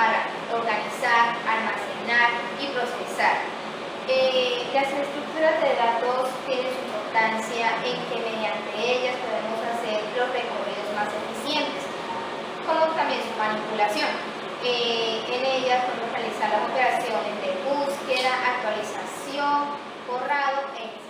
para organizar, almacenar y procesar. Las estructuras de datos tienen su importancia en que mediante ellas podemos hacer los recorridos más eficientes, como también su manipulación. En ellas podemos realizar las operaciones de búsqueda, actualización, borrado e inserción.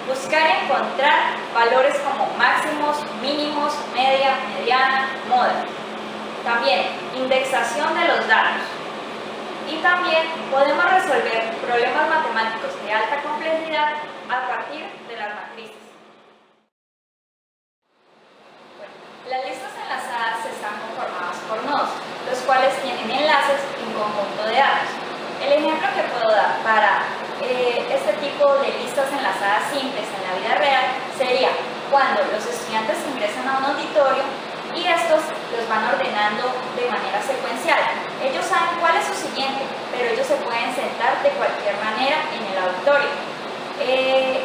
Buscar y encontrar valores como máximos, mínimos, media, mediana, moda. También indexación de los datos. Y también podemos resolver problemas matemáticos de alta complejidad a partir de las matrices. Las listas enlazadas están conformadas por nodos, los cuales tienen enlaces en conjunto de datos. El ejemplo que puedo dar para este tipo de listas enlazadas simples en la vida real sería cuando los estudiantes ingresan a un auditorio y estos los van ordenando de manera secuencial. Ellos saben cuál es su siguiente, pero ellos se pueden sentar de cualquier manera en el auditorio.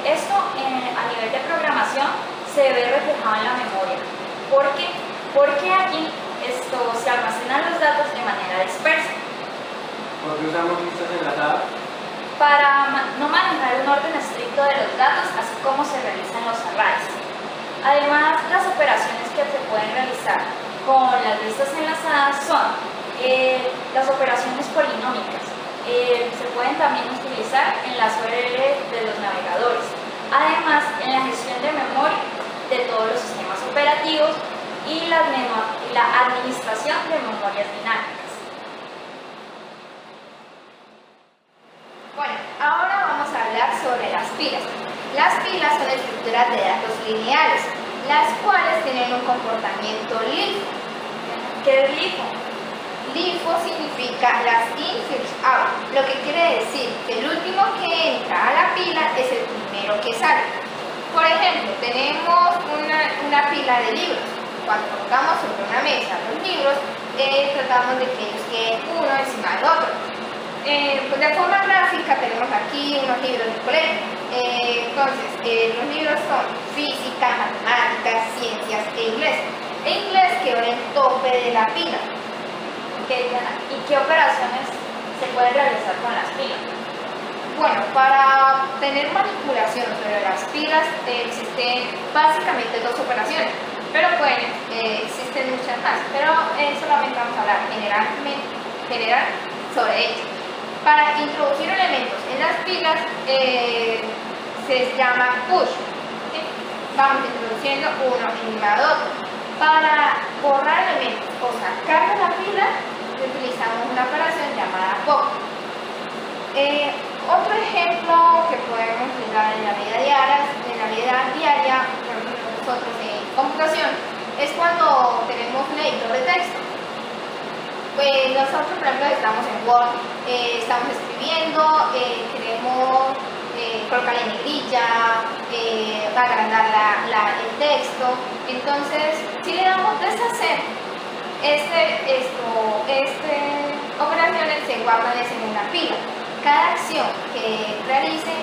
Esto a nivel de programación se ve reflejado en la memoria. ¿Por qué? Porque aquí se almacenan los datos de manera dispersa. ¿Por qué usamos listas enlazadas? Para no manejar un orden estricto de los datos, así como se realizan los arrays. Además, las operaciones que se pueden realizar con las listas enlazadas son las operaciones polinómicas. Se pueden también utilizar en las URL de los navegadores. Además, en la gestión de memoria de todos los sistemas operativos y la administración de memorias dinámicas. Bueno, ahora vamos a hablar sobre las pilas. Las pilas son estructuras de datos lineales, las cuales tienen un comportamiento LIFO. ¿Qué es LIFO? LIFO significa las in first out, lo que quiere decir que el último que entra a la pila es el primero que sale. Por ejemplo, tenemos una pila de libros. Cuando colocamos sobre una mesa los libros, tratamos de que ellos queden uno encima del otro. Pues de forma gráfica tenemos aquí unos libros de colegio. Entonces, los libros son física, matemáticas, ciencias e inglés. Inglés quedó en el tope de la pila. ¿Y qué operaciones se pueden realizar con las pilas? Bueno, para tener manipulación sobre las pilas existen básicamente dos operaciones, pero existen muchas más, pero solamente vamos a hablar general sobre ellas. Para introducir elementos en las pilas se llama push. ¿Sí? Vamos introduciendo uno encima de otro. Para borrar elementos o sacar de la pila utilizamos una operación llamada pop. Otro ejemplo que podemos usar en la vida diaria, por ejemplo nosotros en computación, es cuando tenemos un editor de texto. Pues nosotros, por ejemplo, estamos en Word, estamos escribiendo, queremos colocarle negrilla, agrandar el texto. Entonces, si le damos deshacer, operaciones se guardan en una pila. Cada acción que realice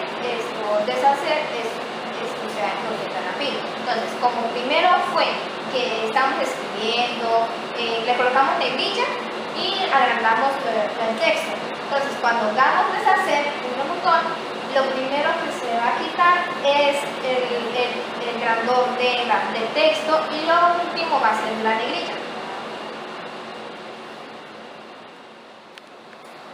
deshacer, se va a introducir en la pila. Entonces, como primero fue que estamos escribiendo, le colocamos negrilla, y agrandamos el texto. Entonces, cuando damos deshacer un botón, lo primero que se va a quitar es el grandor del texto y lo último va a ser la negrilla.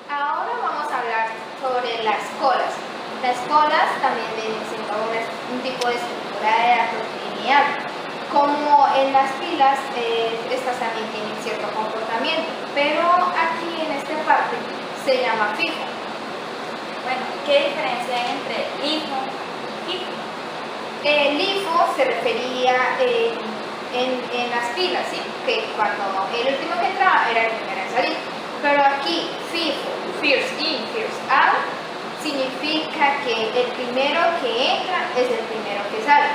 Ahora vamos a hablar sobre las colas. Las colas también vienen siendo un tipo de estructura de datos lineal. Como en las pilas, estas también tienen cierto comportamiento, pero aquí en esta parte se llama FIFO. Bueno, ¿qué diferencia hay entre LIFO y FIFO? LIFO se refería en las pilas, ¿sí? Que cuando el último que entraba era el primero en salir. Pero aquí FIFO, First In, First Out, significa que el primero que entra es el primero que sale.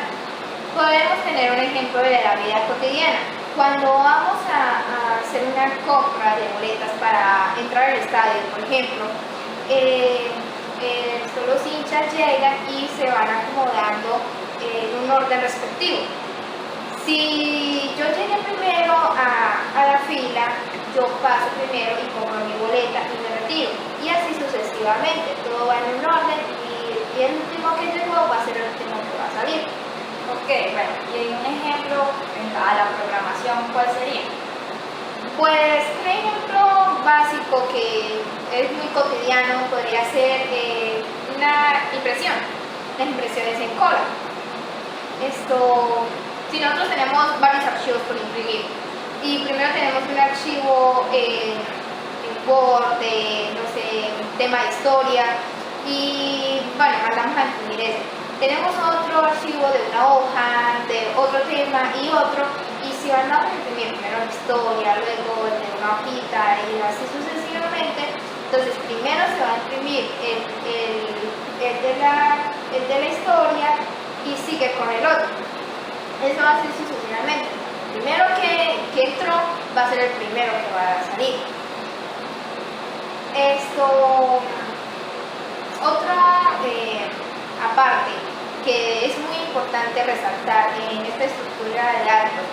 Podemos tener un ejemplo de la vida cotidiana. Cuando vamos a hacer una compra de boletas para entrar al estadio, por ejemplo, los hinchas llegan y se van acomodando en un orden respectivo. Si yo llegué primero a la fila, yo paso primero y compro mi boleta y me retiro. Y así sucesivamente, todo va en un orden y el último que llegó va a ser el último que va a salir. Ok, bueno, y un ejemplo a la programación, ¿cuál sería? Pues un ejemplo básico que es muy cotidiano podría ser una impresión, las impresiones en cola. Si nosotros tenemos varios archivos por imprimir y primero tenemos un archivo en Word de, no sé, tema de historia y bueno, mandamos a imprimir ese. Tenemos otro archivo de una hoja, de otro tema y otro, y si mandamos a imprimir primero la historia, luego el de una hojita y así sucesivamente, entonces primero se va a imprimir el de la historia y sigue con el otro. Eso va a ser sucesivamente. El primero que entró va a ser el primero que va a salir. Otra aparte que es muy importante resaltar en esta estructura de datos,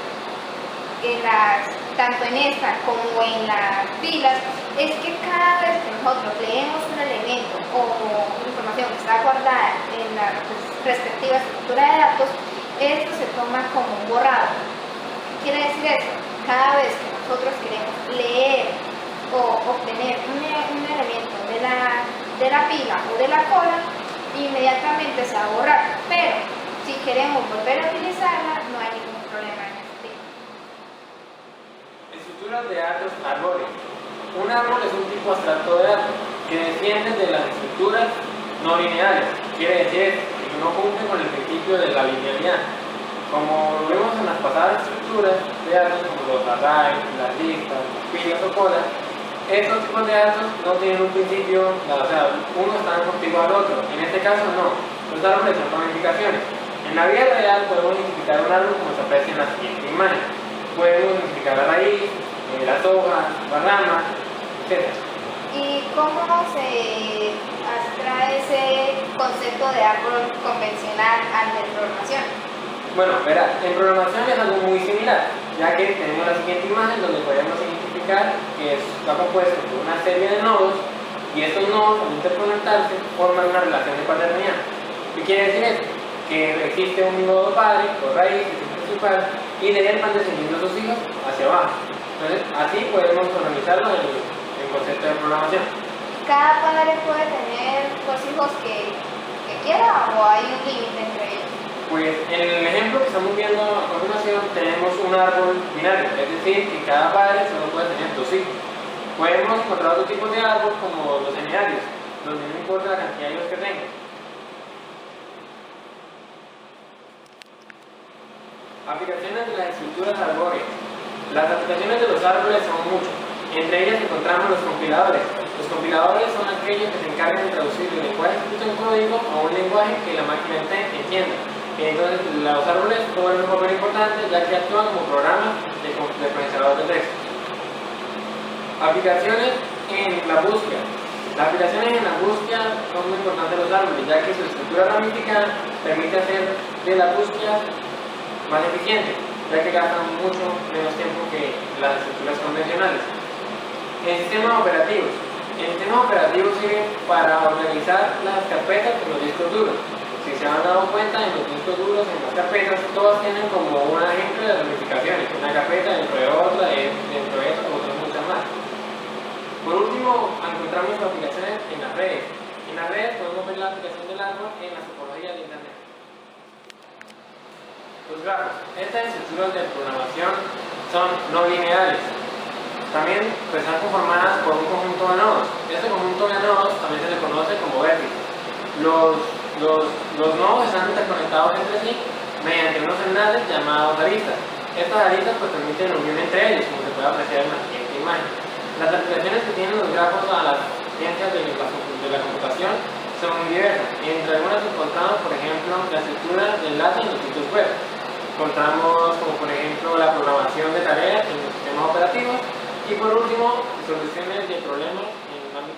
tanto en esta como en las pilas, es que cada vez que nosotros leemos un elemento o información que está guardada en la respectiva estructura de datos, esto se toma como un borrado. ¿Qué quiere decir eso? Cada vez que nosotros queremos leer o obtener un elemento de la pila o de la cola, inmediatamente se va a borrar, pero si queremos volver a utilizarla no hay ningún problema en este tipo. Estructuras de datos árboles. Un árbol es un tipo abstracto de datos que desciende de las estructuras no lineales, quiere decir que no cumple con el principio de la linealidad. Como lo vimos en las pasadas estructuras de datos como los arrays, las listas, pilas o colas, estos tipos de datos no tienen un principio, o sea, uno está contiguo al otro. En este caso no. Los árboles son ramificaciones. En la vida real podemos identificar un árbol como se aprecia en la siguiente imagen. Podemos identificar la raíz, las hojas, las ramas, etc. ¿Y cómo se abstrae ese concepto de árbol convencional al de programación? Bueno, verá, en programación es algo muy similar, ya que tenemos la siguiente imagen donde podemos identificar que está compuesto por una serie de nodos y estos nodos al interconectarse forman una relación de paternidad. ¿Qué quiere decir esto? Que existe un nodo padre o raíz, que es el principal, y de él van descendiendo sus hijos hacia abajo. Entonces, así podemos organizarlo en el concepto de programación. ¿Cada padre puede tener dos hijos que quiera o hay un límite entre ellos? Pues en el ejemplo que estamos viendo a continuación tenemos un árbol binario, es decir, que cada padre solo puede tener dos hijos. Podemos encontrar otros tipos de árbol como los seminarios, donde no importa la cantidad de hijos que tengan. Aplicaciones de las estructuras arbóreas. Las aplicaciones de los árboles son muchas. Entre ellas encontramos los compiladores. Los compiladores son aquellos que se encargan de traducir el lenguaje escrito en código a un lenguaje que la máquina entienda. Entonces, los árboles juegan un papel importante ya que actúan como programas de procesador de texto. Aplicaciones en la búsqueda. Las aplicaciones en la búsqueda son muy importantes los árboles, ya que su estructura ramificada permite hacer de la búsqueda más eficiente, ya que gastan mucho menos tiempo que las estructuras convencionales. En sistemas operativos. El sistema operativo sirve para organizar las carpetas en los discos duros. Si se han dado cuenta, en los discos duros, en las carpetas, todas tienen como un ejemplo de ramificaciones. Una carpeta dentro de otra, dentro de eso, otras muchas más. Por último, encontramos aplicaciones en las redes. En las redes podemos ver la aplicación del árbol en las topologías de Internet. Los grafos. Estas estructuras de programación son no lineales. También están conformadas por un conjunto de nodos. Este conjunto de nodos también se le conoce como vértices. Los nodos están interconectados entre sí mediante unos enlaces llamados aristas. Estas aristas pues permiten la unión entre ellos, como se puede apreciar en la siguiente imagen. Las aplicaciones que tienen los grafos a las ciencias de la computación son muy diversas. Entre algunas encontramos, por ejemplo, la estructura de enlace en los sitios web. Encontramos como por ejemplo la programación de tareas en los sistemas operativos y por último soluciones de problemas en el ámbito